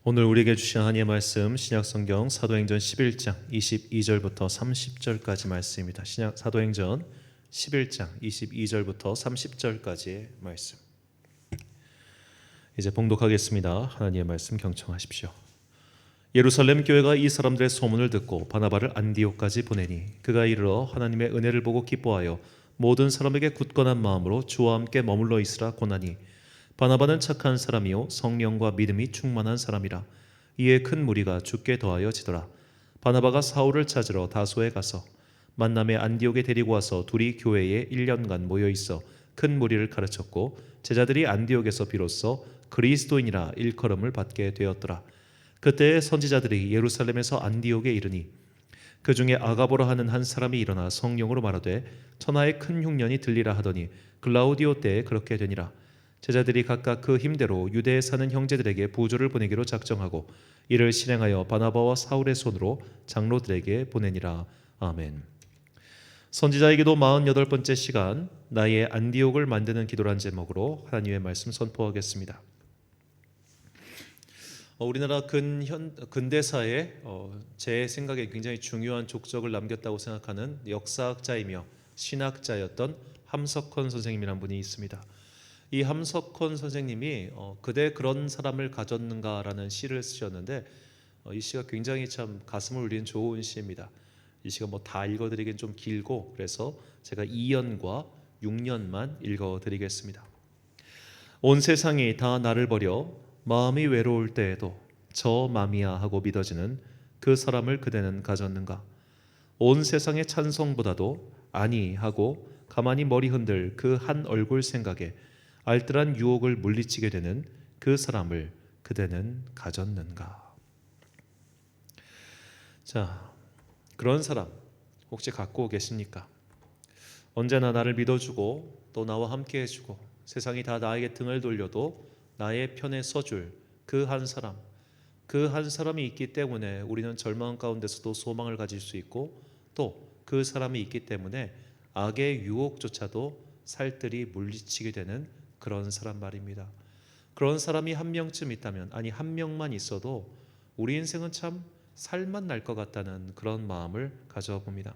오늘 우리에게 주신 하나님의 말씀 신약성경 사도행전 11장 22절부터 30절까지 말씀입니다. 사도행전 11장 22절부터 30절까지의 말씀. 이제 봉독하겠습니다. 하나님의 말씀 경청하십시오. 예루살렘 교회가 이 사람들의 소문을 듣고 바나바를 안디옥까지 보내니 그가 이르러 하나님의 은혜를 보고 기뻐하여 모든 사람에게 굳건한 마음으로 주와 함께 머물러 있으라 고나니 바나바는 착한 사람이요 성령과 믿음이 충만한 사람이라. 이에 큰 무리가 죽게 더하여지더라. 바나바가 사울을 찾으러 다소에 가서 만남에 안디옥에 데리고 와서 둘이 교회에 1년간 모여 있어 큰 무리를 가르쳤고 제자들이 안디옥에서 비로소 그리스도인이라 일컬음을 받게 되었더라. 그때 선지자들이 예루살렘에서 안디옥에 이르니 그 중에 아가보라 하는 한 사람이 일어나 성령으로 말하되 천하의 큰 흉년이 들리라 하더니 글라우디오 때에 그렇게 되니라. 제자들이 각각 그 힘대로 유대에 사는 형제들에게 부조를 보내기로 작정하고 이를 실행하여 바나바와 사울의 손으로 장로들에게 보내니라. 아멘. 선지자에게도 48번째 시간 나의 안디옥을 만드는 기도란 제목으로 하나님의 말씀 선포하겠습니다. 우리나라 근대사에 제 생각에 굉장히 중요한 족적을 남겼다고 생각하는 역사학자이며 신학자였던 함석헌 선생님이란 분이 있습니다. 이 함석헌 선생님이 그대 그런 사람을 가졌는가라는 시를 쓰셨는데 이 시가 굉장히 참 가슴을 울리는 좋은 시입니다. 이 시가 뭐 다 읽어드리긴 좀 길고 그래서 제가 2년과 6년만 읽어드리겠습니다. 온 세상이 다 나를 버려 마음이 외로울 때에도 저 맘이야 하고 믿어지는 그 사람을 그대는 가졌는가? 온 세상의 찬송보다도 아니 하고 가만히 머리 흔들 그 한 얼굴 생각에 알뜰한 유혹을 물리치게 되는 그 사람을 그대는 가졌는가? 자, 그런 사람 혹시 갖고 계십니까? 언제나 나를 믿어주고 또 나와 함께 해주고 세상이 다 나에게 등을 돌려도 나의 편에 서줄 그 한 사람, 그 한 사람이 있기 때문에 우리는 절망 가운데서도 소망을 가질 수 있고 또 그 사람이 있기 때문에 악의 유혹조차도 살뜰히 물리치게 되는 그런 사람 말입니다. 그런 사람이 한 명쯤 있다면, 아니 한 명만 있어도 우리 인생은 참 살만 날 것 같다는 그런 마음을 가져봅니다.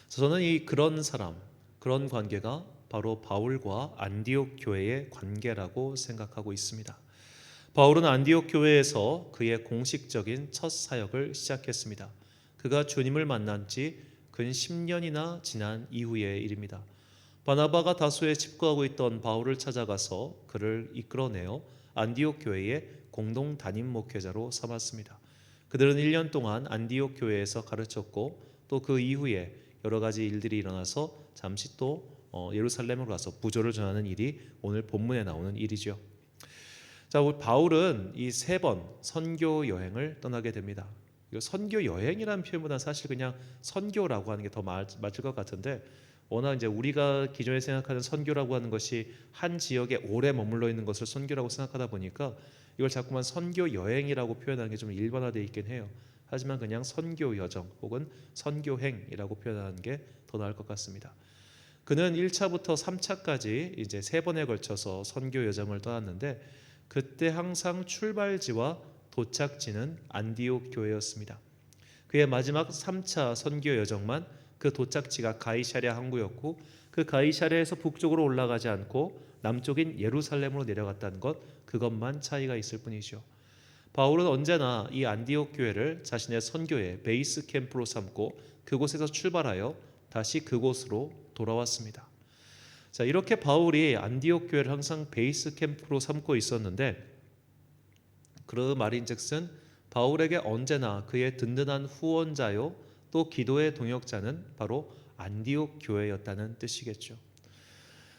저는 이 그런 사람, 그런 관계가 바로 바울과 안디옥 교회의 관계라고 생각하고 있습니다. 바울은 안디옥 교회에서 그의 공식적인 첫 사역을 시작했습니다. 그가 주님을 만난 지 근 10년이나 지난 이후의 일입니다. 바나바가 다소에 집거하고 있던 바울을 찾아가서 그를 이끌어내어 안디옥 교회의 공동 담임 목회자로 삼았습니다. 그들은 1년 동안 안디옥 교회에서 가르쳤고 또 그 이후에 여러 가지 일들이 일어나서 잠시 또 예루살렘으로 가서 부조를 전하는 일이 오늘 본문에 나오는 일이죠. 자, 우리 바울은 이 3번 선교 여행을 떠나게 됩니다. 선교 여행이라는 표현보다는 사실 그냥 선교라고 하는 게 더 맞을 것 같은데 워낙 이제 우리가 기존에 생각하는 선교라고 하는 것이 한 지역에 오래 머물러 있는 것을 선교라고 생각하다 보니까 이걸 자꾸만 선교 여행이라고 표현하는 게 좀 일반화되어 있긴 해요. 하지만 그냥 선교 여정 혹은 선교행이라고 표현하는 게 더 나을 것 같습니다. 그는 1차부터 3차까지 이제 3번에 걸쳐서 선교 여정을 떠났는데 그때 항상 출발지와 도착지는 안디옥 교회였습니다. 그의 마지막 3차 선교 여정만 그 도착지가 가이사랴 항구였고 그 가이사랴에서 북쪽으로 올라가지 않고 남쪽인 예루살렘으로 내려갔다는 것, 그것만 차이가 있을 뿐이죠. 바울은 언제나 이 안디옥 교회를 자신의 선교의 베이스 캠프로 삼고 그곳에서 출발하여 다시 그곳으로 돌아왔습니다. 자, 이렇게 바울이 안디옥 교회를 항상 베이스 캠프로 삼고 있었는데 그 말인즉슨 바울에게 언제나 그의 든든한 후원자요 또 기도의 동역자는 바로 안디옥 교회였다는 뜻이겠죠.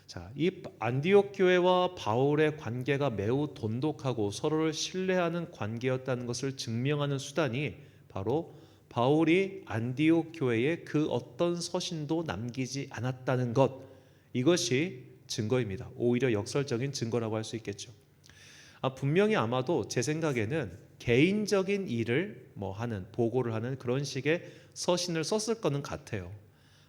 자, 이 안디옥 교회와 바울의 관계가 매우 돈독하고 서로를 신뢰하는 관계였다는 것을 증명하는 수단이 바로 바울이 안디옥 교회에 그 어떤 서신도 남기지 않았다는 것, 이것이 증거입니다. 오히려 역설적인 증거라고 할 수 있겠죠. 분명히 아마도 제 생각에는 개인적인 일을 하는 보고를 하는 그런 식의 서신을 썼을 거는 같아요.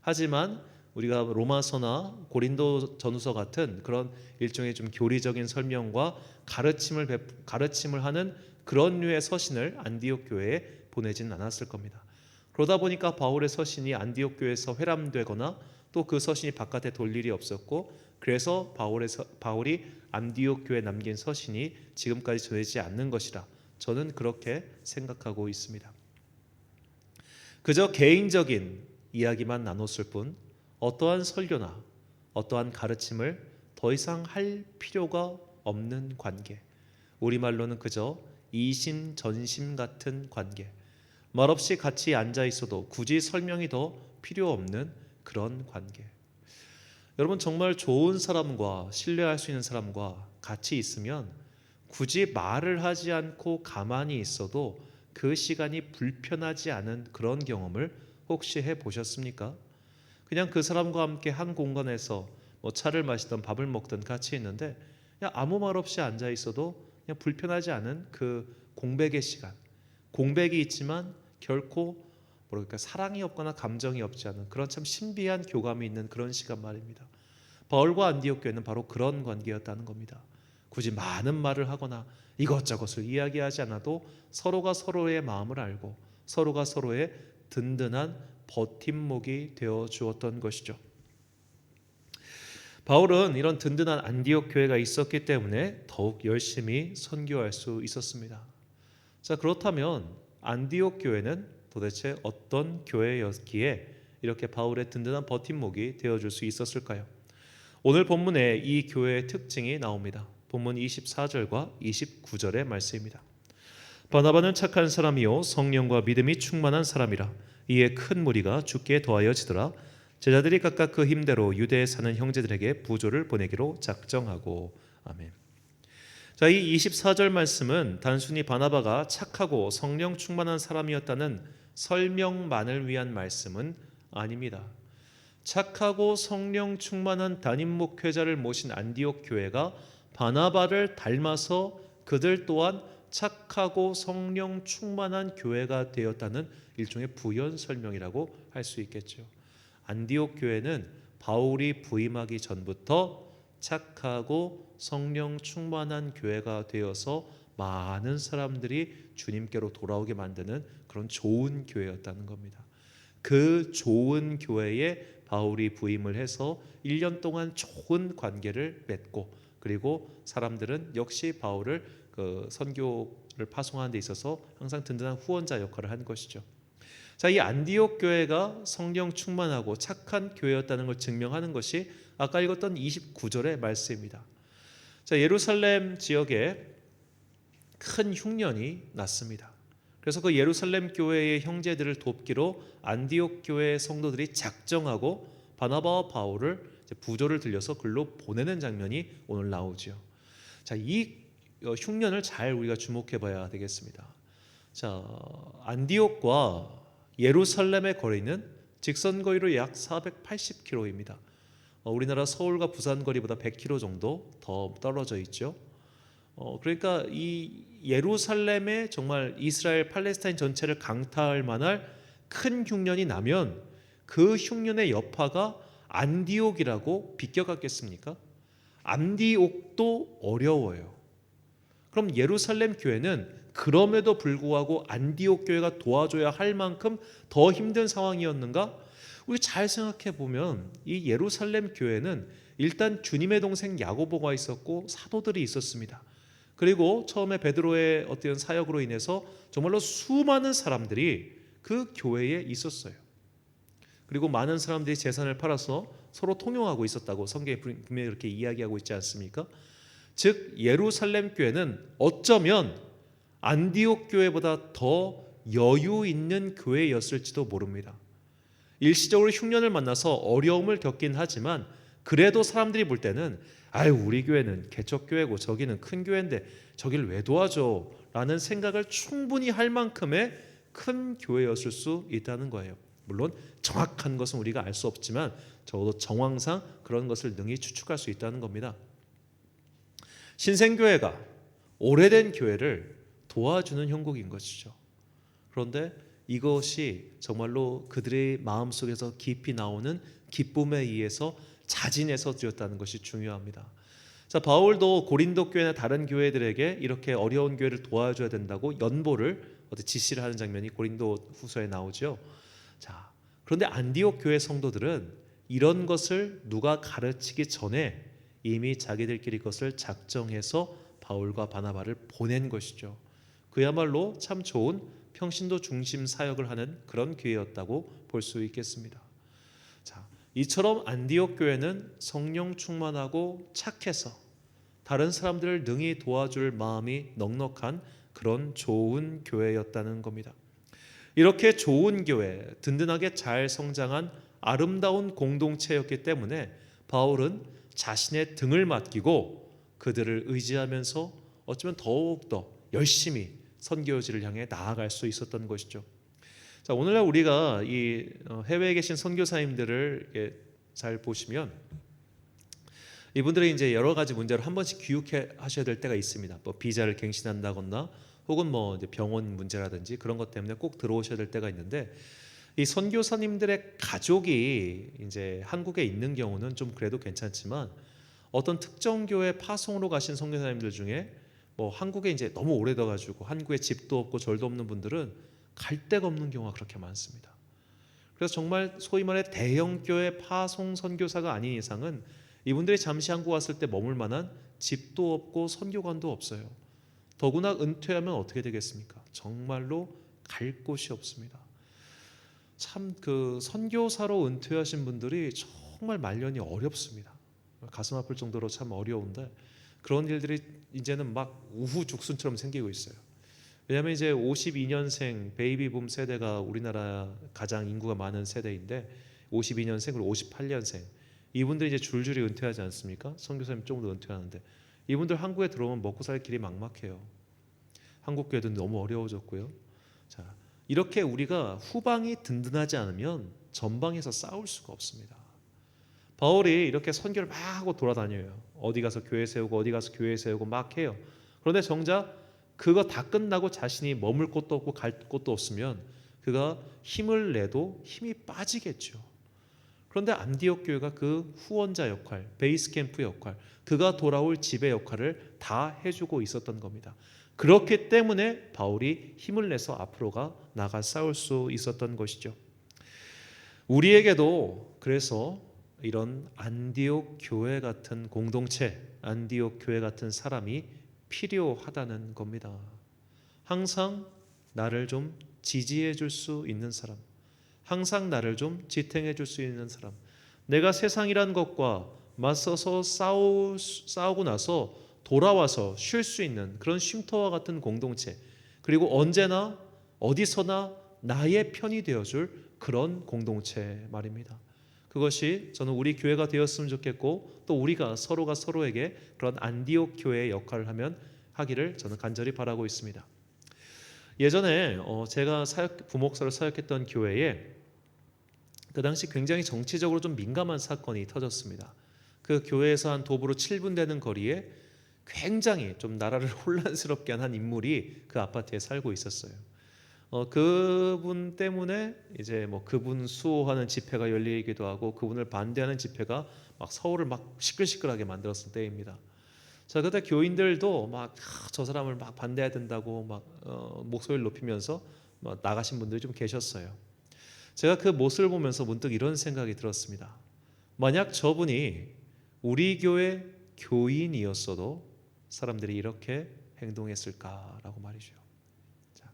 하지만 우리가 로마서나 고린도 전후서 같은 그런 일종의 좀 교리적인 설명과 가르침을 하는 그런 류의 서신을 안디옥 교회에 보내지는 않았을 겁니다. 그러다 보니까 바울의 서신이 안디옥 교회에서 회람되거나 또 그 서신이 바깥에 돌 일이 없었고, 그래서 바울이 안디옥 교회에 남긴 서신이 지금까지 전해지지 않는 것이라 저는 그렇게 생각하고 있습니다. 그저 개인적인 이야기만 나눴을 뿐 어떠한 설교나 어떠한 가르침을 더 이상 할 필요가 없는 관계, 우리말로는 그저 이심전심 같은 관계, 말없이 같이 앉아 있어도 굳이 설명이 더 필요 없는 그런 관계. 여러분, 정말 좋은 사람과 신뢰할 수 있는 사람과 같이 있으면 굳이 말을 하지 않고 가만히 있어도 그 시간이 불편하지 않은 그런 경험을 혹시 해보셨습니까? 그냥 그 사람과 함께 한 공간에서 뭐 차를 마시던 밥을 먹던 같이 있는데 그냥 아무 말 없이 앉아 있어도 그냥 불편하지 않은 그 공백의 시간, 공백이 있지만 결코 뭐랄까 사랑이 없거나 감정이 없지 않은 그런 참 신비한 교감이 있는 그런 시간 말입니다. 바울과 안디옥 교회는 바로 그런 관계였다는 겁니다. 굳이 많은 말을 하거나 이것저것을 이야기하지 않아도 서로가 서로의 마음을 알고 서로가 서로의 든든한 버팀목이 되어 주었던 것이죠. 바울은 이런 든든한 안디옥 교회가 있었기 때문에 더욱 열심히 선교할 수 있었습니다. 자, 그렇다면 안디옥 교회는 도대체 어떤 교회였기에 이렇게 바울의 든든한 버팀목이 되어줄 수 있었을까요? 오늘 본문에 이 교회의 특징이 나옵니다. 본문 24절과 29절의 말씀입니다. 바나바는 착한 사람이요 성령과 믿음이 충만한 사람이라. 이에 큰 무리가 주께 더하여지더라. 제자들이 각각 그 힘대로 유대에 사는 형제들에게 부조를 보내기로 작정하고. 아멘. 자, 이 24절 말씀은 단순히 바나바가 착하고 성령 충만한 사람이었다는 설명만을 위한 말씀은 아닙니다. 착하고 성령 충만한 담임 목회자를 모신 안디옥 교회가 바나바를 닮아서 그들 또한 착하고 성령 충만한 교회가 되었다는 일종의 부연 설명이라고 할 수 있겠죠. 안디옥 교회는 바울이 부임하기 전부터 착하고 성령 충만한 교회가 되어서 많은 사람들이 주님께로 돌아오게 만드는 그런 좋은 교회였다는 겁니다. 그 좋은 교회에 바울이 부임을 해서 1년 동안 좋은 관계를 맺고, 그리고 사람들은 역시 바울을 그 선교를 파송하는 데 있어서 항상 든든한 후원자 역할을 한 것이죠. 자, 이 안디옥 교회가 성령 충만하고 착한 교회였다는 걸 증명하는 것이 아까 읽었던 29절의 말씀입니다. 자, 예루살렘 지역에 큰 흉년이 났습니다. 그래서 그 예루살렘 교회의 형제들을 돕기로 안디옥 교회의 성도들이 작정하고 바나바와 바울을 부조를 들려서 글로 보내는 장면이 오늘 나오죠. 자, 이 흉년을 잘 우리가 주목해 봐야 되겠습니다. 자, 안디옥과 예루살렘의 거리는 직선 거리로 약 480km입니다. 우리나라 서울과 부산 거리보다 100km 정도 더 떨어져 있죠. 그러니까 이 예루살렘에 정말 이스라엘 팔레스타인 전체를 강타할 만할 큰 흉년이 나면 그 흉년의 여파가 안디옥이라고 비껴갔겠습니까? 안디옥도 어려워요. 그럼 예루살렘 교회는 그럼에도 불구하고 안디옥 교회가 도와줘야 할 만큼 더 힘든 상황이었는가? 우리 잘 생각해 보면 이 예루살렘 교회는 일단 주님의 동생 야고보가 있었고 사도들이 있었습니다. 그리고 처음에 베드로의 어떤 사역으로 인해서 정말로 수많은 사람들이 그 교회에 있었어요. 그리고 많은 사람들이 재산을 팔아서 서로 통용하고 있었다고 성경에 분명히 그렇게 이야기하고 있지 않습니까? 즉 예루살렘 교회는 어쩌면 안디옥 교회보다 더 여유 있는 교회였을지도 모릅니다. 일시적으로 흉년을 만나서 어려움을 겪긴 하지만 그래도 사람들이 볼 때는 아유, 우리 교회는 개척교회고 저기는 큰 교회인데 저길 왜 도와줘? 라는 생각을 충분히 할 만큼의 큰 교회였을 수 있다는 거예요. 물론 정확한 것은 우리가 알 수 없지만 적어도 정황상 그런 것을 능히 추측할 수 있다는 겁니다. 신생교회가 오래된 교회를 도와주는 형국인 것이죠. 그런데 이것이 정말로 그들의 마음속에서 깊이 나오는 기쁨에 의해서 자진해서 드렸다는 것이 중요합니다. 자, 바울도 고린도 교회나 다른 교회들에게 이렇게 어려운 교회를 도와줘야 된다고 연보를 지시를 하는 장면이 고린도 후서에 나오죠. 자, 그런데 안디옥 교회 성도들은 이런 것을 누가 가르치기 전에 이미 자기들끼리 것을 작정해서 바울과 바나바를 보낸 것이죠. 그야말로 참 좋은 평신도 중심 사역을 하는 그런 교회였다고 볼 수 있겠습니다. 자, 이처럼 안디옥 교회는 성령 충만하고 착해서 다른 사람들을 능히 도와줄 마음이 넉넉한 그런 좋은 교회였다는 겁니다. 이렇게 좋은 교회, 든든하게 잘 성장한 아름다운 공동체였기 때문에 바울은 자신의 등을 맡기고 그들을 의지하면서 어쩌면 더욱더 열심히 선교지를 향해 나아갈 수 있었던 것이죠. 자, 오늘날 우리가 이 해외에 계신 선교사님들을 잘 보시면 이분들이 이제 여러 가지 문제로 한 번씩 귀국해 하셔야 될 때가 있습니다. 뭐 비자를 갱신한다거나 혹은 뭐 이제 병원 문제라든지 그런 것 때문에 꼭 들어오셔야 될 때가 있는데 이 선교사님들의 가족이 이제 한국에 있는 경우는 좀 그래도 괜찮지만 어떤 특정 교회 파송으로 가신 선교사님들 중에 뭐 한국에 이제 너무 오래돼 가지고 한국에 집도 없고 절도 없는 분들은 갈 데가 없는 경우가 그렇게 많습니다. 그래서 정말 소위 말해 대형 교회 파송 선교사가 아닌 이상은 이분들이 잠시 한국 왔을 때 머물 만한 집도 없고 선교관도 없어요. 더구나 은퇴하면 어떻게 되겠습니까? 정말로 갈 곳이 없습니다. 참 그 선교사로 은퇴하신 분들이 정말 말년이 어렵습니다. 가슴 아플 정도로 참 어려운데 그런 일들이 이제는 막 우후죽순처럼 생기고 있어요. 왜냐하면 이제 52년생 베이비붐 세대가 우리나라 가장 인구가 많은 세대인데 52년생 그리고 58년생 이분들이 이제 줄줄이 은퇴하지 않습니까? 선교사님 조금도 은퇴하는데 이분들 한국에 들어오면 먹고 살 길이 막막해요. 한국 교회도 너무 어려워졌고요. 자, 이렇게 우리가 후방이 든든하지 않으면 전방에서 싸울 수가 없습니다. 바울이 이렇게 선교를 막 하고 돌아다녀요. 어디 가서 교회 세우고 어디 가서 교회 세우고 막 해요. 그런데 정작 그거 다 끝나고 자신이 머물 곳도 없고 갈 곳도 없으면 그가 힘을 내도 힘이 빠지겠죠. 그런데 안디옥 교회가 그 후원자 역할, 베이스 캠프 역할, 그가 돌아올 지배 역할을 다 해주고 있었던 겁니다. 그렇기 때문에 바울이 힘을 내서 앞으로가 나가 싸울 수 있었던 것이죠. 우리에게도 그래서 이런 안디옥 교회 같은 공동체, 안디옥 교회 같은 사람이 필요하다는 겁니다. 항상 나를 좀 지지해 줄 수 있는 사람, 항상 나를 좀 지탱해 줄 수 있는 사람, 내가 세상이란 것과 맞서서 싸우고 나서 돌아와서 쉴 수 있는 그런 쉼터와 같은 공동체, 그리고 언제나 어디서나 나의 편이 되어줄 그런 공동체 말입니다. 그것이 저는 우리 교회가 되었으면 좋겠고 또 우리가 서로가 서로에게 그런 안디옥 교회의 역할을 하기를 저는 간절히 바라고 있습니다. 예전에 제가 부목사로 사역했던 교회에 그 당시 굉장히 정치적으로 좀 민감한 사건이 터졌습니다. 그 교회에서 한 도보로 7분 되는 거리에 굉장히 좀 나라를 혼란스럽게 한 인물이 그 아파트에 살고 있었어요. 그분 때문에 이제 뭐 그분 수호하는 집회가 열리기도 하고 그분을 반대하는 집회가 막 서울을 막 시끌시끌하게 만들었을 때입니다. 자, 그때 교인들도 막 저 사람을 막 반대해야 된다고 막 목소리를 높이면서 막 나가신 분들이 좀 계셨어요. 제가 그 모습을 보면서 문득 이런 생각이 들었습니다. 만약 저분이 우리 교회 교인이었어도 사람들이 이렇게 행동했을까라고 말이죠. 자,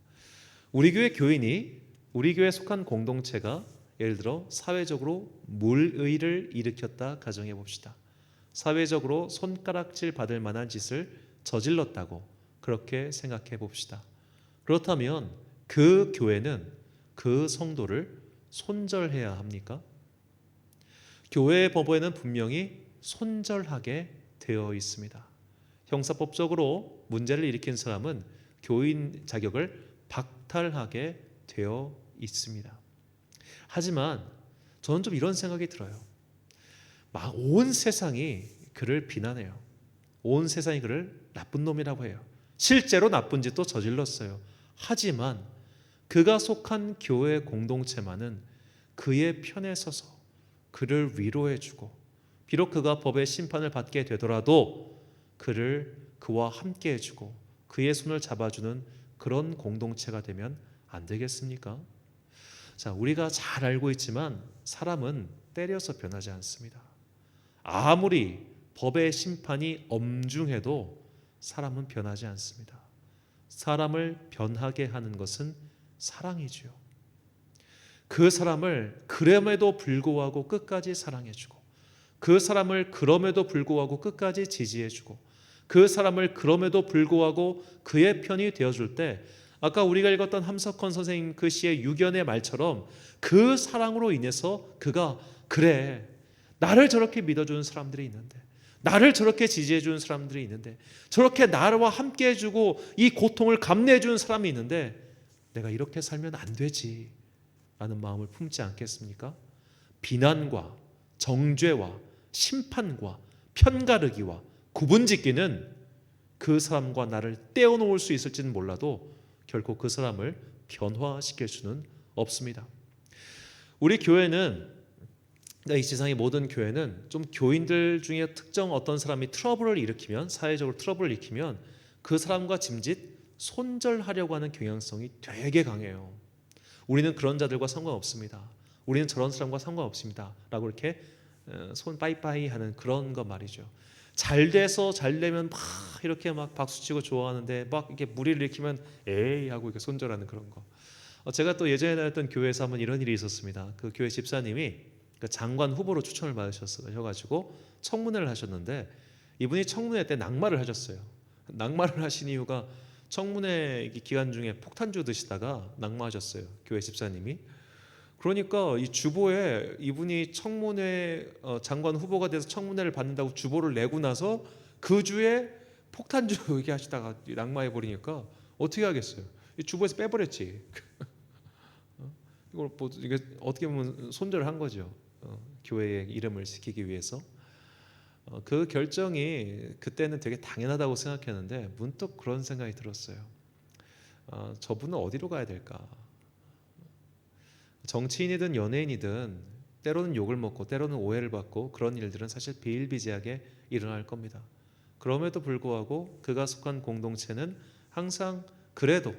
우리 교회 교인이 우리 교회에 속한 공동체가 예를 들어 사회적으로 물의를 일으켰다 가정해 봅시다. 사회적으로 손가락질 받을 만한 짓을 저질렀다고 그렇게 생각해 봅시다. 그렇다면 그 교회는 그 성도를 손절해야 합니까? 교회의 법에는 분명히 손절하게 되어 있습니다. 형사법적으로 문제를 일으킨 사람은 교인 자격을 박탈하게 되어 있습니다. 하지만 저는 좀 이런 생각이 들어요. 막 온 세상이 그를 비난해요. 온 세상이 그를 나쁜 놈이라고 해요. 실제로 나쁜 짓도 저질렀어요. 하지만 그가 속한 교회 공동체만은 그의 편에 서서 그를 위로해주고 비록 그가 법의 심판을 받게 되더라도 그와 함께 해주고 그의 손을 잡아주는 그런 공동체가 되면 안 되겠습니까? 자, 우리가 잘 알고 있지만 사람은 때려서 변하지 않습니다. 아무리 법의 심판이 엄중해도 사람은 변하지 않습니다. 사람을 변하게 하는 것은 사랑이지요. 그 사람을 그럼에도 불구하고 끝까지 사랑해주고 그 사람을 그럼에도 불구하고 끝까지 지지해주고 그 사람을 그럼에도 불구하고 그의 편이 되어줄 때 아까 우리가 읽었던 함석헌 선생님 그 시의 유견의 말처럼 그 사랑으로 인해서 그가 그래 나를 저렇게 믿어주는 사람들이 있는데 나를 저렇게 지지해주는 사람들이 있는데 저렇게 나와 함께 해주고 이 고통을 감내해주는 사람이 있는데 내가 이렇게 살면 안 되지 라는 마음을 품지 않겠습니까? 비난과 정죄와 심판과 편가르기와 구분짓기는 그 사람과 나를 떼어놓을 수 있을지는 몰라도 결코 그 사람을 변화시킬 수는 없습니다. 우리 교회는 이 세상의 모든 교회는 좀 교인들 중에 특정 어떤 사람이 트러블을 일으키면 사회적으로 트러블을 일으키면 그 사람과 짐짓 손절하려고 하는 경향성이 되게 강해요. 우리는 그런 자들과 상관없습니다. 우리는 저런 사람과 상관없습니다. 라고 이렇게 손 빠이빠이 하는 그런 거 말이죠. 잘 돼서 잘 되면 막 이렇게 막 박수치고 좋아하는데 막 이렇게 무리를 일으키면 에이 하고 이렇게 손절하는 그런 거. 제가 또 예전에 다녔던 교회에서 한번 이런 일이 있었습니다. 그 교회 집사님이 장관 후보로 추천을 받으셔가지고 청문회를 하셨는데 이분이 청문회 때 낙마를 하셨어요. 낙마를 하신 이유가 청문회 기간 중에 폭탄주 드시다가 낙마하셨어요. 교회 집사님이. 그러니까 이 주보에 이분이 청문회 장관 후보가 돼서 청문회를 받는다고 주보를 내고 나서 그 주에 폭탄주 얘기하시다가 낙마해 버리니까 어떻게 하겠어요? 이 주보에서 빼버렸지. 이걸 뭐 이게 어떻게 보면 손절을 한 거죠. 교회의 이름을 지키기 위해서. 그 결정이 그때는 되게 당연하다고 생각했는데 문득 그런 생각이 들었어요. 저분은 어디로 가야 될까? 정치인이든 연예인이든 때로는 욕을 먹고 때로는 오해를 받고 그런 일들은 사실 비일비재하게 일어날 겁니다. 그럼에도 불구하고 그가 속한 공동체는 항상 그래도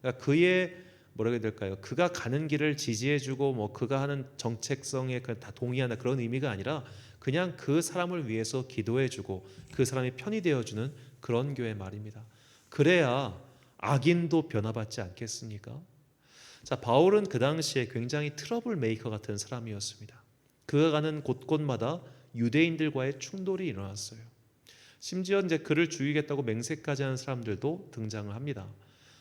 그러니까 그의 뭐라고 해야 될까요? 그가 가는 길을 지지해주고 뭐 그가 하는 정책성에 다 동의하는 그런 의미가 아니라 그냥 그 사람을 위해서 기도해주고 그 사람이 편이 되어주는 그런 교회 말입니다. 그래야 악인도 변화받지 않겠습니까? 자, 바울은 그 당시에 굉장히 트러블 메이커 같은 사람이었습니다. 그가 가는 곳곳마다 유대인들과의 충돌이 일어났어요. 심지어 이제 그를 죽이겠다고 맹세까지 하는 사람들도 등장을 합니다.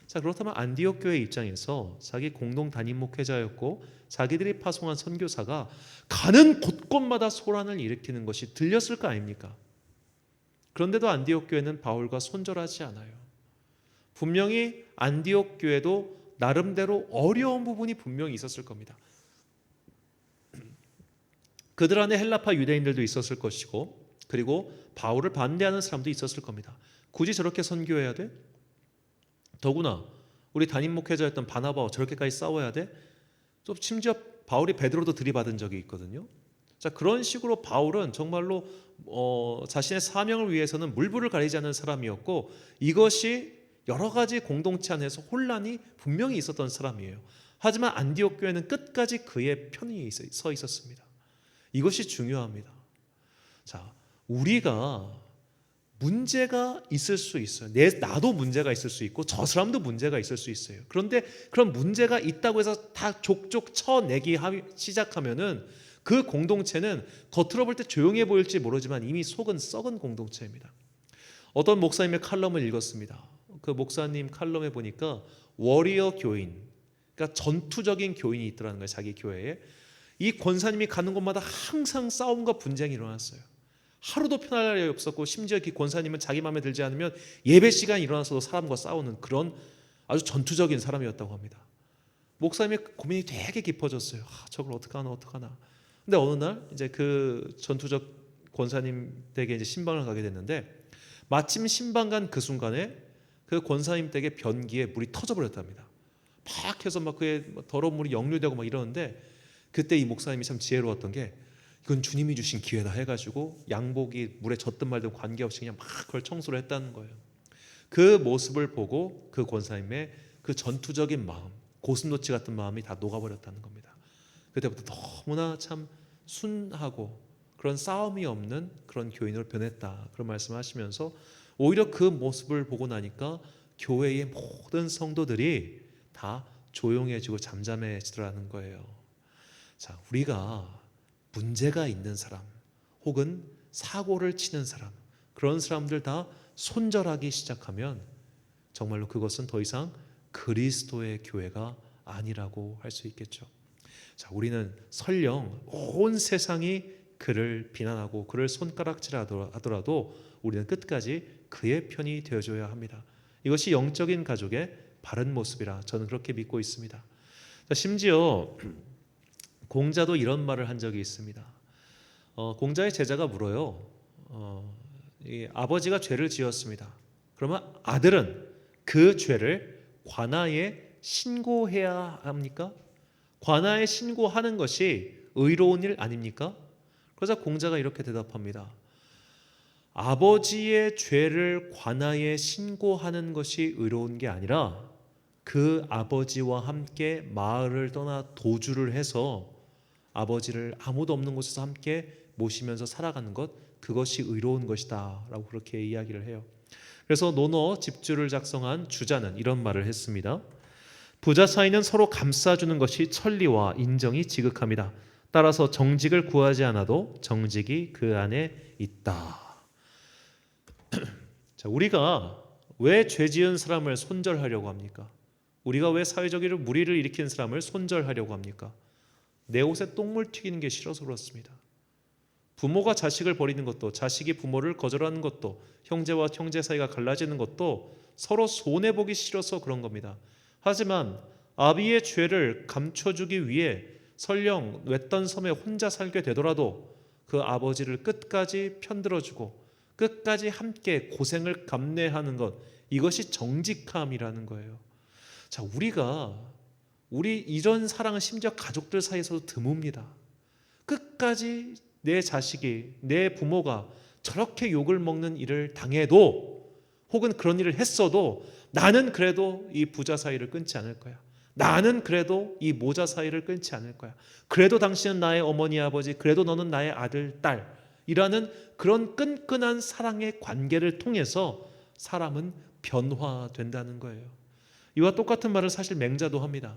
자, 그렇다면 안디옥 교회 입장에서 자기 공동 담임 목회자였고 자기들이 파송한 선교사가 가는 곳곳마다 소란을 일으키는 것이 들렸을 거 아닙니까? 그런데도 안디옥 교회는 바울과 손절하지 않아요. 분명히 안디옥 교회도 나름대로 어려운 부분이 분명히 있었을 겁니다. 그들 안에 헬라파 유대인들도 있었을 것이고 그리고 바울을 반대하는 사람도 있었을 겁니다. 굳이 저렇게 선교해야 돼? 더구나 우리 담임 목회자였던 바나바와 저렇게까지 싸워야 돼? 또 심지어 바울이 베드로도 들이받은 적이 있거든요. 자, 그런 식으로 바울은 정말로 자신의 사명을 위해서는 물불을 가리지 않는 사람이었고 이것이 여러 가지 공동체 안에서 혼란이 분명히 있었던 사람이에요. 하지만 안디옥 교회는 끝까지 그의 편이 서 있었습니다. 이것이 중요합니다. 자, 우리가 문제가 있을 수 있어요. 나도 문제가 있을 수 있고 저 사람도 문제가 있을 수 있어요. 그런데 그런 문제가 있다고 해서 다 족족 쳐내기 시작하면은 그 공동체는 겉으로 볼 때 조용해 보일지 모르지만 이미 속은 썩은 공동체입니다. 어떤 목사님의 칼럼을 읽었습니다. 그 목사님 칼럼에 보니까 워리어 교인, 그러니까 전투적인 교인이 있더라는 거예요. 자기 교회에. 이 권사님이 가는 곳마다 항상 싸움과 분쟁이 일어났어요. 하루도 편할 날이 없었고 심지어 그 권사님은 자기 마음에 들지 않으면 예배 시간이 일어나서도 사람과 싸우는 그런 아주 전투적인 사람이었다고 합니다. 목사님의 고민이 되게 깊어졌어요. 저걸 어떡하나. 근데 어느 날 이제 그 전투적 권사님 댁에 이제 신방을 가게 됐는데 마침 신방 간 그 순간에 그 권사님 댁에 변기에 물이 터져버렸답니다. 막 해서 막 그의 더러운 물이 역류되고 막 이러는데 그때 이 목사님이 참 지혜로웠던 게 이건 주님이 주신 기회다 해가지고 양복이 물에 젖든 말든 관계없이 그냥 막 그걸 청소를 했다는 거예요. 그 모습을 보고 그 권사님의 그 전투적인 마음, 고슴도치 같은 마음이 다 녹아버렸다는 겁니다. 그때부터 너무나 참 순하고 그런 싸움이 없는 그런 교인으로 변했다, 그런 말씀을 하시면서 오히려 그 모습을 보고 나니까 교회의 모든 성도들이 다 조용해지고 잠잠해지더라는 거예요. 자, 우리가 문제가 있는 사람 혹은 사고를 치는 사람, 그런 사람들 다 손절하기 시작하면 정말로 그것은 더 이상 그리스도의 교회가 아니라고 할 수 있겠죠. 자, 우리는 설령 온 세상이 그를 비난하고 그를 손가락질하더라도 우리는 끝까지 그의 편이 되어줘야 합니다. 이것이 영적인 가족의 바른 모습이라 저는 그렇게 믿고 있습니다. 자, 심지어 공자도 이런 말을 한 적이 있습니다. 공자의 제자가 물어요. 이 아버지가 죄를 지었습니다. 그러면 아들은 그 죄를 관아에 신고해야 합니까? 관아에 신고하는 것이 의로운 일 아닙니까? 그래서 공자가 이렇게 대답합니다. 아버지의 죄를 관아에 신고하는 것이 의로운 게 아니라 그 아버지와 함께 마을을 떠나 도주를 해서 아버지를 아무도 없는 곳에서 함께 모시면서 살아가는 것, 그것이 의로운 것이다 라고 그렇게 이야기를 해요. 그래서 논어 집주를 작성한 주자는 이런 말을 했습니다. 부자 사이는 서로 감싸주는 것이 천리와 인정이 지극합니다. 따라서 정직을 구하지 않아도 정직이 그 안에 있다. 자, 우리가 왜 죄 지은 사람을 손절하려고 합니까? 우리가 왜 사회적으로 무리를 일으킨 사람을 손절하려고 합니까? 내 옷에 똥물 튀기는 게 싫어서 그렇습니다. 부모가 자식을 버리는 것도, 자식이 부모를 거절하는 것도, 형제와 형제 사이가 갈라지는 것도 서로 손해보기 싫어서 그런 겁니다. 하지만 아비의 죄를 감춰주기 위해 설령 외딴 섬에 혼자 살게 되더라도 그 아버지를 끝까지 편들어주고 끝까지 함께 고생을 감내하는 것, 이것이 정직함이라는 거예요. 자, 우리 이런 사랑은 심지어 가족들 사이에서도 드뭅니다. 끝까지 내 자식이, 내 부모가 저렇게 욕을 먹는 일을 당해도 혹은 그런 일을 했어도 나는 그래도 이 부자 사이를 끊지 않을 거야. 나는 그래도 이 모자 사이를 끊지 않을 거야. 그래도 당신은 나의 어머니 아버지, 그래도 너는 나의 아들 딸, 이라는 그런 끈끈한 사랑의 관계를 통해서 사람은 변화된다는 거예요. 이와 똑같은 말을 사실 맹자도 합니다.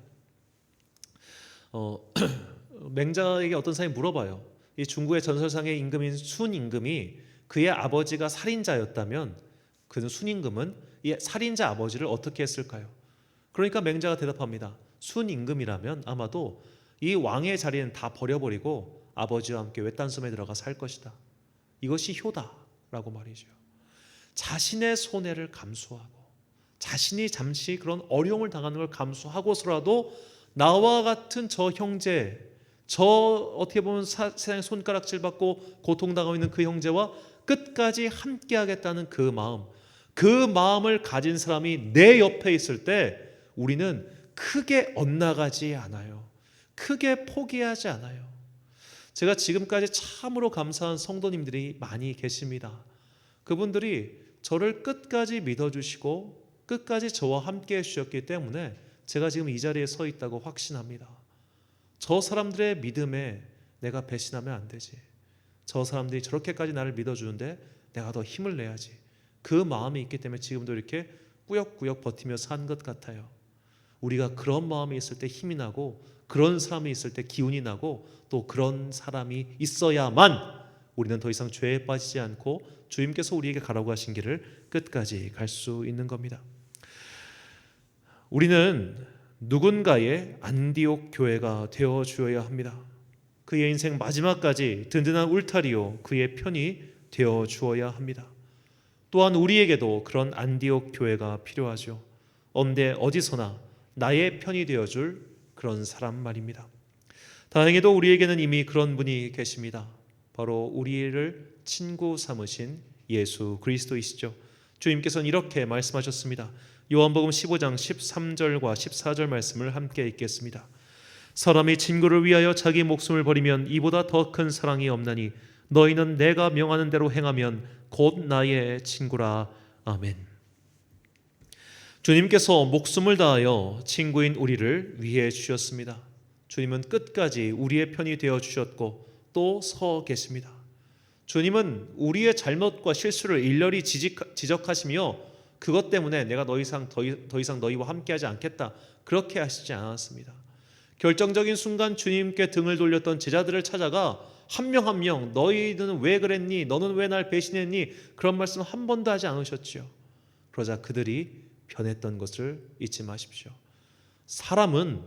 맹자에게 어떤 사람이 물어봐요. 이 중국의 전설상의 임금인 순임금이 그의 아버지가 살인자였다면 그 순임금은 이 살인자 아버지를 어떻게 했을까요? 그러니까 맹자가 대답합니다. 순임금이라면 아마도 이 왕의 자리는 다 버려버리고 아버지와 함께 외딴 섬에 들어가 살 것이다. 이것이 효다라고 말이죠. 자신의 손해를 감수하고 자신이 잠시 그런 어려움을 당하는 걸 감수하고서라도 나와 같은 저 형제, 저 어떻게 보면 세상에 손가락질 받고 고통당하고 있는 그 형제와 끝까지 함께 하겠다는 그 마음, 그 마음을 가진 사람이 내 옆에 있을 때 우리는 크게 엇나가지 않아요. 크게 포기하지 않아요. 제가 지금까지 참으로 감사한 성도님들이 많이 계십니다. 그분들이 저를 끝까지 믿어주시고 끝까지 저와 함께 해주셨기 때문에 제가 지금 이 자리에 서 있다고 확신합니다. 저 사람들의 믿음에 내가 배신하면 안 되지. 저 사람들이 저렇게까지 나를 믿어주는데 내가 더 힘을 내야지. 그 마음이 있기 때문에 지금도 이렇게 꾸역꾸역 버티며 산 것 같아요. 우리가 그런 마음이 있을 때 힘이 나고 그런 사람이 있을 때 기운이 나고 또 그런 사람이 있어야만 우리는 더 이상 죄에 빠지지 않고 주님께서 우리에게 가라고 하신 길을 끝까지 갈 수 있는 겁니다. 우리는 누군가의 안디옥 교회가 되어 주어야 합니다. 그의 인생 마지막까지 든든한 울타리요 그의 편이 되어 주어야 합니다. 또한 우리에게도 그런 안디옥 교회가 필요하죠. 언제 어디서나 나의 편이 되어줄 그런 사람 말입니다. 다행히도 우리에게는 이미 그런 분이 계십니다. 바로 우리를 친구 삼으신 예수 그리스도이시죠. 주님께서는 이렇게 말씀하셨습니다. 요한복음 15장 13절과 14절 말씀을 함께 읽겠습니다. 사람이 친구를 위하여 자기 목숨을 버리면 이보다 더 큰 사랑이 없나니 너희는 내가 명하는 대로 행하면 곧 나의 친구라. 아멘. 주님께서 목숨을 다하여 친구인 우리를 위해 주셨습니다. 주님은 끝까지 우리의 편이 되어 주셨고 또 서 계십니다. 주님은 우리의 잘못과 실수를 일렬히 지적하시며 그것 때문에 내가 더 이상 너희와 함께하지 않겠다 그렇게 하시지 않았습니다. 결정적인 순간 주님께 등을 돌렸던 제자들을 찾아가 한 명 한 명 너희는 왜 그랬니? 너는 왜 날 배신했니? 그런 말씀 한 번도 하지 않으셨지요. 그러자 그들이 변했던 것을 잊지 마십시오. 사람은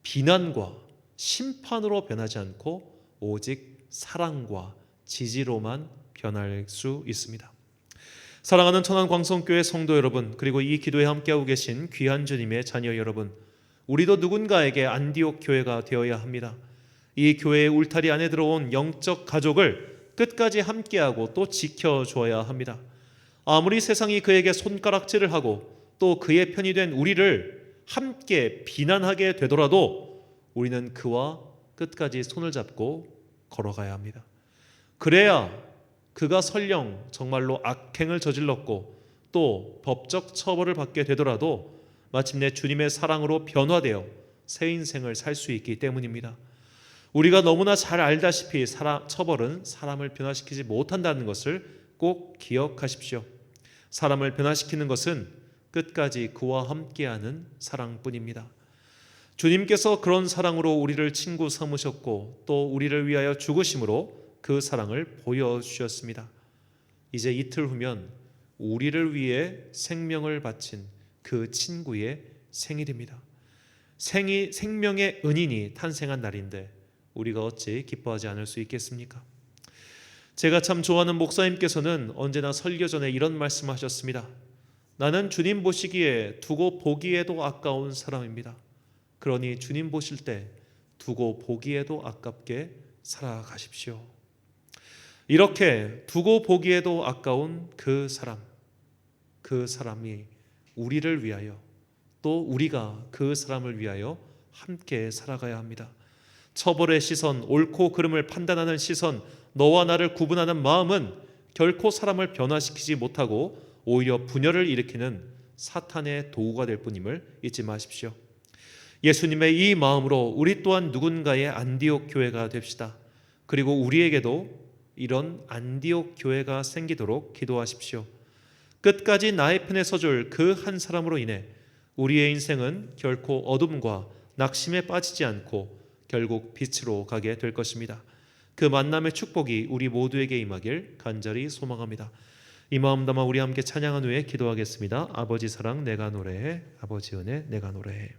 비난과 심판으로 변하지 않고 오직 사랑과 지지로만 변할 수 있습니다. 사랑하는 천안광성교회 성도 여러분, 그리고 이 기도에 함께하고 계신 귀한 주님의 자녀 여러분, 우리도 누군가에게 안디옥 교회가 되어야 합니다. 이 교회의 울타리 안에 들어온 영적 가족을 끝까지 함께하고 또 지켜줘야 합니다. 아무리 세상이 그에게 손가락질을 하고 또 그의 편이 된 우리를 함께 비난하게 되더라도 우리는 그와 끝까지 손을 잡고 걸어가야 합니다. 그래야 그가 설령 정말로 악행을 저질렀고 또 법적 처벌을 받게 되더라도 마침내 주님의 사랑으로 변화되어 새 인생을 살 수 있기 때문입니다. 우리가 너무나 잘 알다시피 처벌은 사람을 변화시키지 못한다는 것을 꼭 기억하십시오. 사람을 변화시키는 것은 끝까지 그와 함께하는 사랑뿐입니다. 주님께서 그런 사랑으로 우리를 친구 삼으셨고 또 우리를 위하여 죽으심으로 그 사랑을 보여주셨습니다. 이제 이틀 후면 우리를 위해 생명을 바친 그 친구의 생일입니다. 생명의 은인이 탄생한 날인데 우리가 어찌 기뻐하지 않을 수 있겠습니까? 제가 참 좋아하는 목사님께서는 언제나 설교 전에 이런 말씀하셨습니다. 나는 주님 보시기에 두고 보기에도 아까운 사람입니다. 그러니 주님 보실 때 두고 보기에도 아깝게 살아가십시오. 이렇게 두고 보기에도 아까운 그 사람이 우리를 위하여 또 우리가 그 사람을 위하여 함께 살아가야 합니다. 처벌의 시선, 옳고 그름을 판단하는 시선, 너와 나를 구분하는 마음은 결코 사람을 변화시키지 못하고 오히려 분열을 일으키는 사탄의 도구가 될 뿐임을 잊지 마십시오. 예수님의 이 마음으로 우리 또한 누군가의 안디옥 교회가 됩시다. 그리고 우리에게도 이런 안디옥 교회가 생기도록 기도하십시오. 끝까지 나의 편에 서줄 그 한 사람으로 인해 우리의 인생은 결코 어둠과 낙심에 빠지지 않고 결국 빛으로 가게 될 것입니다. 그 만남의 축복이 우리 모두에게 임하길 간절히 소망합니다. 이 마음 담아 우리 함께 찬양한 후에 기도하겠습니다. 아버지 사랑 내가 노래해, 아버지 은혜 내가 노래해.